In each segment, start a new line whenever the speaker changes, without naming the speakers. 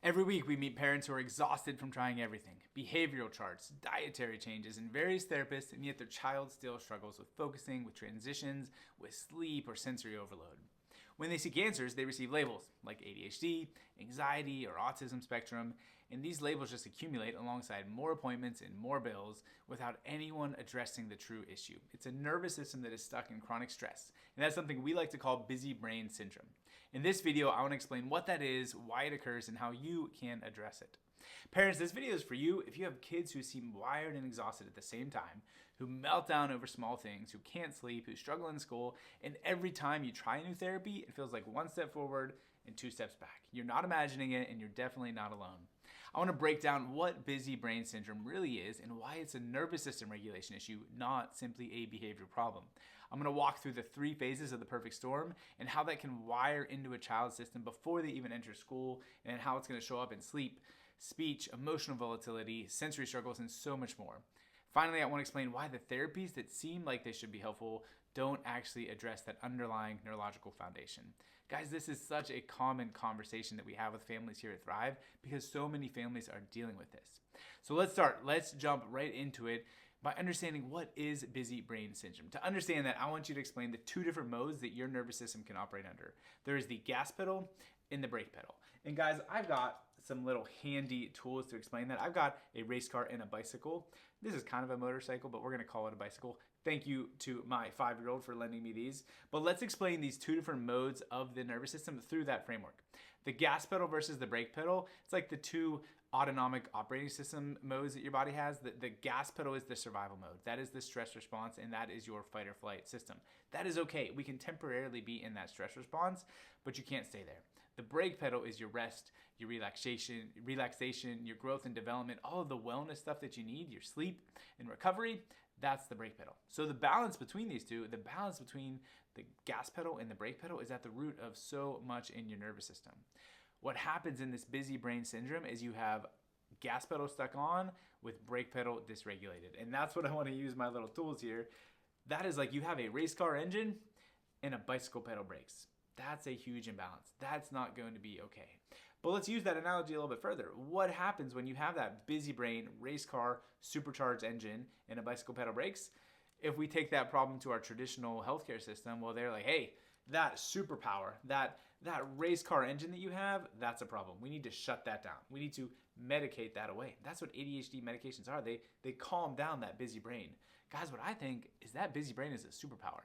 Every week, we meet parents who are exhausted from trying everything: behavioral charts, dietary changes, and various therapists, and yet their child still struggles with focusing, with transitions, with sleep, or sensory overload. When they seek answers, they receive labels like ADHD, anxiety, or autism spectrum, and these labels just accumulate alongside more appointments and more bills without anyone addressing the true issue. It's a nervous system that is stuck in chronic stress, and that's something we like to call busy brain syndrome. In this video, I want to explain what that is, why it occurs, and how you can address it. Parents, this video is for you if you have kids who seem wired and exhausted at the same time, who melt down over small things, who can't sleep, who struggle in school, and every time you try a new therapy, it feels like one step forward and two steps back. You're not imagining it, and you're definitely not alone. I want to break down what busy brain syndrome really is and why it's a nervous system regulation issue, not simply a behavior problem. I'm going to walk through the 3 phases of the perfect storm and how that can wire into a child's system before they even enter school, and how it's going to show up in sleep, speech, emotional volatility, sensory struggles, and so much more. Finally, I want to explain why the therapies that seem like they should be helpful don't actually address that underlying neurological foundation. Guys, this is such a common conversation that we have with families here at Thrive because so many families are dealing with this. So let's start. Let's jump right into it by understanding what is busy brain syndrome. To understand that, I want you to explain the 2 different modes that your nervous system can operate under. There is the gas pedal and the brake pedal. And guys, I've got some little handy tools to explain that. I've got a race car and a bicycle. This is kind of a motorcycle, but we're gonna call it a bicycle. Thank you to my 5-year-old for lending me these. But let's explain these 2 different modes of the nervous system through that framework. The gas pedal versus the brake pedal, it's like the 2 autonomic operating system modes that your body has. The gas pedal is the survival mode. That is the stress response, and that is your fight or flight system. That is okay. We can temporarily be in that stress response, but you can't stay there. The brake pedal is your rest, your relaxation, your growth and development, all of the wellness stuff that you need, your sleep and recovery. That's the brake pedal. So the balance between these 2, the balance between the gas pedal and the brake pedal, is at the root of so much in your nervous system. What happens in this busy brain syndrome is you have gas pedal stuck on with brake pedal dysregulated. And that's what I want to use my little tools here. That is like you have a race car engine and a bicycle pedal brakes. That's a huge imbalance. That's not going to be okay. But let's use that analogy a little bit further. What happens when you have that busy brain race car supercharged engine and a bicycle pedal brakes? If we take that problem to our traditional healthcare system, well, they're like, hey, that superpower, that race car engine that you have, that's a problem. We need to shut that down. We need to medicate that away. That's what ADHD medications are. They calm down that busy brain. Guys, what I think is that busy brain is a superpower.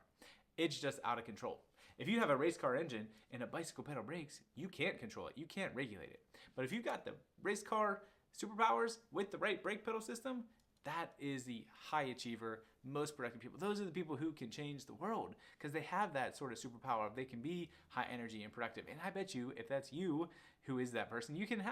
It's just out of control. If you have a race car engine and a bicycle pedal brakes, you can't control it. You can't regulate it. But if you've got the race car superpowers with the right brake pedal system, that is the high achiever, most productive people. Those are the people who can change the world because they have that sort of superpower. They can be high energy and productive. And I bet you, if that's you who is that person, you can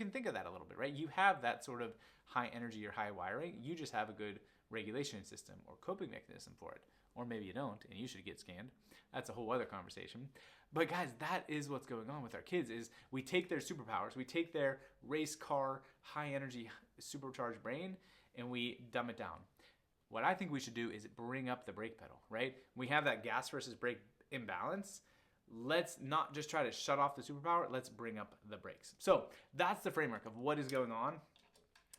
think of that a little bit, right? You have that sort of high energy or high wiring. You just have a good regulation system or coping mechanism for it. Or maybe you don't, and you should get scanned. That's a whole other conversation. But guys, that is what's going on with our kids is we take their superpowers, we take their race car, high energy, supercharged brain, and we dumb it down. What I think we should do is bring up the brake pedal, right? We have that gas versus brake imbalance. Let's not just try to shut off the superpower, let's bring up the brakes. So that's the framework of what is going on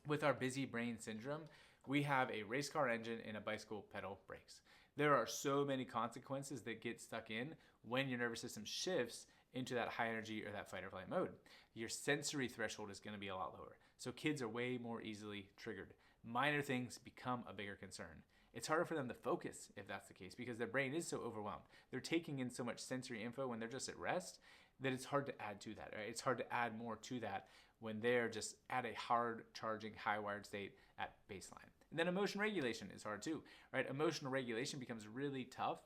with our busy brain syndrome. We have a race car engine and a bicycle pedal brakes. There are so many consequences that get stuck in when your nervous system shifts into that high energy or that fight or flight mode. Your sensory threshold is going to be a lot lower. So kids are way more easily triggered. Minor things become a bigger concern. It's harder for them to focus if that's the case because their brain is so overwhelmed. They're taking in so much sensory info when they're just at rest that it's hard to add to that, right? It's hard to add more to that when they're just at a hard charging, high wired state at baseline. And then emotion regulation is hard too, right? Emotional regulation becomes really tough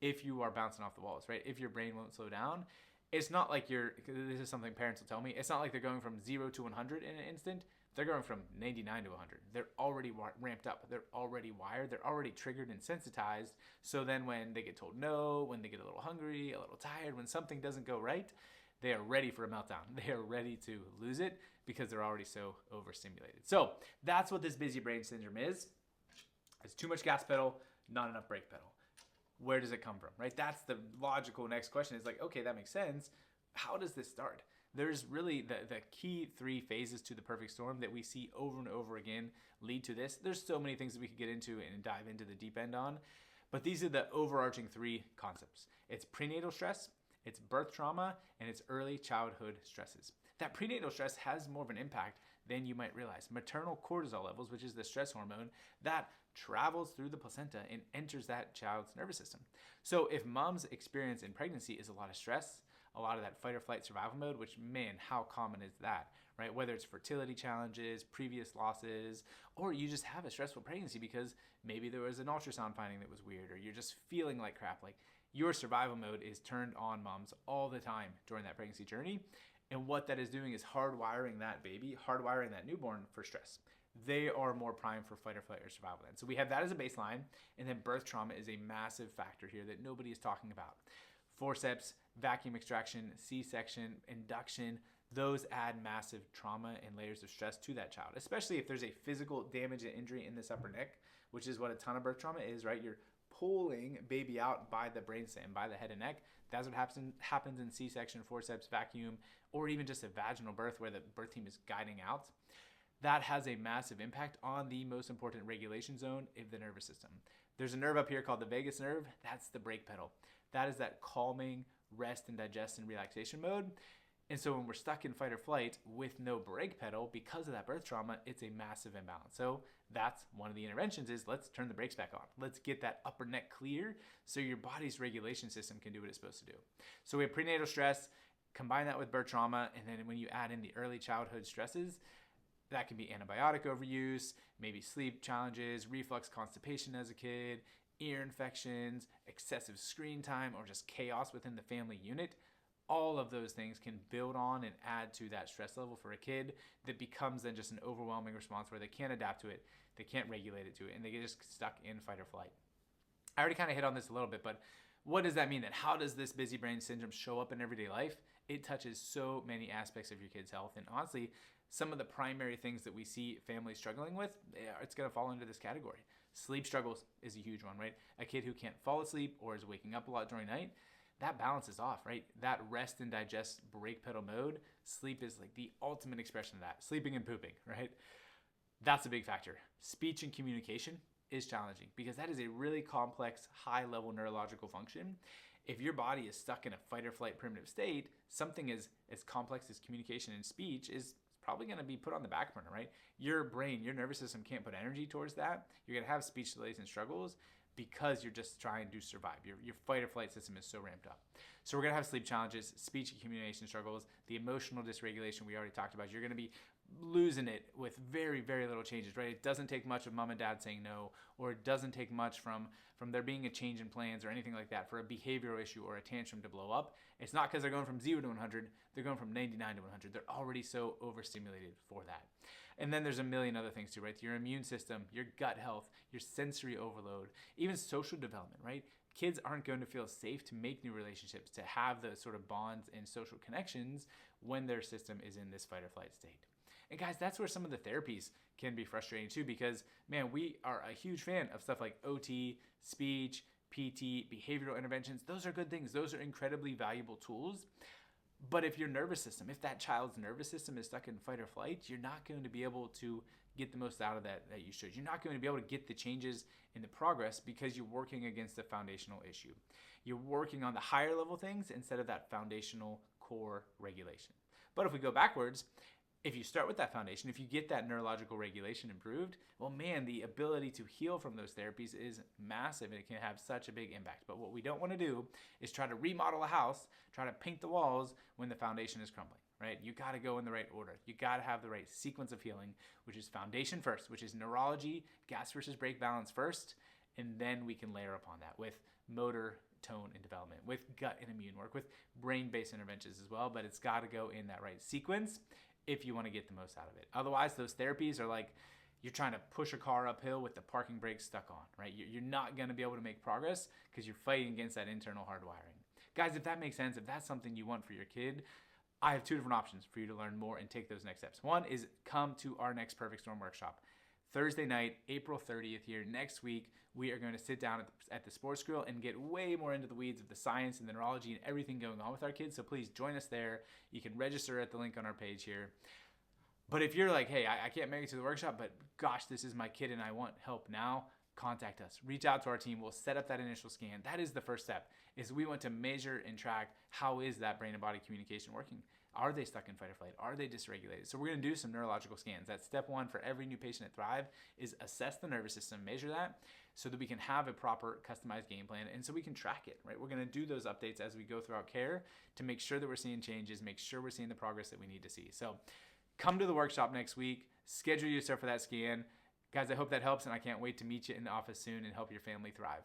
if you are bouncing off the walls, right? If your brain won't slow down. It's not like this is something parents will tell me, it's not like they're going from 0 to 100 in an instant. They're going from 99 to 100. They're already ramped up. They're already wired. They're already triggered and sensitized. So then when they get told no, when they get a little hungry, a little tired, when something doesn't go right, they are ready for a meltdown. They are ready to lose it because they're already so overstimulated. So that's what this busy brain syndrome is. It's too much gas pedal, not enough brake pedal. Where does it come from, right? That's the logical next question. Is like, okay, that makes sense. How does this start? there's really the key 3 phases to the perfect storm that we see over and over again lead to this. There's so many things that we could get into and dive into the deep end on, but these are the overarching 3 concepts. It's prenatal stress, it's birth trauma, and it's early childhood stresses. That prenatal stress has more of an impact than you might realize. Maternal cortisol levels, which is the stress hormone, that travels through the placenta and enters that child's nervous system. So if mom's experience in pregnancy is a lot of stress, a lot of that fight or flight survival mode, which, man, how common is that, right? Whether it's fertility challenges, previous losses, or you just have a stressful pregnancy because maybe there was an ultrasound finding that was weird, or you're just feeling like crap. Like, your survival mode is turned on moms all the time during that pregnancy journey. And what that is doing is hardwiring that baby, hardwiring that newborn for stress. They are more primed for fight or flight or survival then. So we have that as a baseline, and then birth trauma is a massive factor here that nobody is talking about. Forceps, vacuum extraction, C-section, induction, those add massive trauma and layers of stress to that child, especially if there's a physical damage and injury in this upper neck, which is what a ton of birth trauma is, right? You're pulling baby out by the brainstem, by the head and neck. That's what happens in C-section, forceps, vacuum, or even just a vaginal birth where the birth team is guiding out. That has a massive impact on the most important regulation zone of the nervous system. There's a nerve up here called the vagus nerve. That's the brake pedal. That is that calming, rest and digest and relaxation mode. And so when we're stuck in fight or flight with no brake pedal because of that birth trauma, it's a massive imbalance. So that's one of the interventions is let's turn the brakes back on. Let's get that upper neck clear so your body's regulation system can do what it's supposed to do. So we have prenatal stress, combine that with birth trauma, and then when you add in the early childhood stresses, that can be antibiotic overuse, maybe sleep challenges, reflux constipation as a kid, ear infections, excessive screen time, or just chaos within the family unit. All of those things can build on and add to that stress level for a kid that becomes then just an overwhelming response where they can't adapt to it, they can't regulate it to it, and they get just stuck in fight or flight. I already kind of hit on this a little bit, but what does that mean then? How does this busy brain syndrome show up in everyday life? It touches so many aspects of your kid's health, and honestly, some of the primary things that we see families struggling with, it's going to fall into this category. Sleep struggles is a huge one, right? A kid who can't fall asleep or is waking up a lot during night, that balance is off, right? That rest and digest brake pedal mode, sleep is like the ultimate expression of that. Sleeping and pooping, right? That's a big factor. Speech and communication is challenging because that is a really complex, high-level neurological function. If your body is stuck in a fight or flight primitive state, something as complex as communication and speech is probably going to be put on the back burner, right? Your brain, your nervous system can't put energy towards that. You're going to have speech delays and struggles because you're just trying to survive. Your fight or flight system is so ramped up. So we're going to have sleep challenges, speech and communication struggles, the emotional dysregulation we already talked about. You're going to be losing it with very, very little changes, right? It doesn't take much of mom and dad saying no, or it doesn't take much from there being a change in plans or anything like that for a behavioral issue or a tantrum to blow up. It's not because they're going from 0 to 100, they're going from 99 to 100. They're already so overstimulated for that. And then there's a million other things too, right? Your immune system, your gut health, your sensory overload, even social development, right? Kids aren't going to feel safe to make new relationships, to have the sort of bonds and social connections when their system is in this fight or flight state. And guys, that's where some of the therapies can be frustrating too, because man, we are a huge fan of stuff like OT, speech, PT, behavioral interventions. Those are good things. Those are incredibly valuable tools. But if your nervous system, if that child's nervous system is stuck in fight or flight, you're not going to be able to get the most out of that you should. You're not going to be able to get the changes in the progress because you're working against a foundational issue. You're working on the higher level things instead of that foundational core regulation. But if we go backwards, if you start with that foundation, if you get that neurological regulation improved, well, man, the ability to heal from those therapies is massive and it can have such a big impact. But what we don't want to do is try to remodel a house, try to paint the walls when the foundation is crumbling, right? You got to go in the right order. You got to have the right sequence of healing, which is foundation first, which is neurology, gas versus brake balance first, and then we can layer upon that with motor, tone, and development, with gut and immune work, with brain-based interventions as well, but it's got to go in that right sequence if you want to get the most out of it. Otherwise, those therapies are like you're trying to push a car uphill with the parking brakes stuck on, right? You're not going to be able to make progress because you're fighting against that internal hardwiring. Guys, if that makes sense, if that's something you want for your kid, I have 2 different options for you to learn more and take those next steps. One is come to our next Perfect Storm workshop. Thursday night, April 30th here next week, we are going to sit down at the sports grill and get way more into the weeds of the science and the neurology and everything going on with our kids. So please join us there. You can register at the link on our page here. But if you're like, hey, I can't make it to the workshop, but gosh, this is my kid and I want help now, contact us. Reach out to our team. We'll set up that initial scan. That is the first step, is we want to measure and track how is that brain and body communication working. Are they stuck in fight or flight? Are they dysregulated? So we're going to do some neurological scans. That's step one for every new patient at Thrive, is assess the nervous system, measure that, so that we can have a proper customized game plan and so we can track it, right? We're going to do those updates as we go throughout care to make sure that we're seeing changes, make sure we're seeing the progress that we need to see. So come to the workshop next week, schedule yourself for that scan. Guys, I hope that helps, and I can't wait to meet you in the office soon and help your family thrive.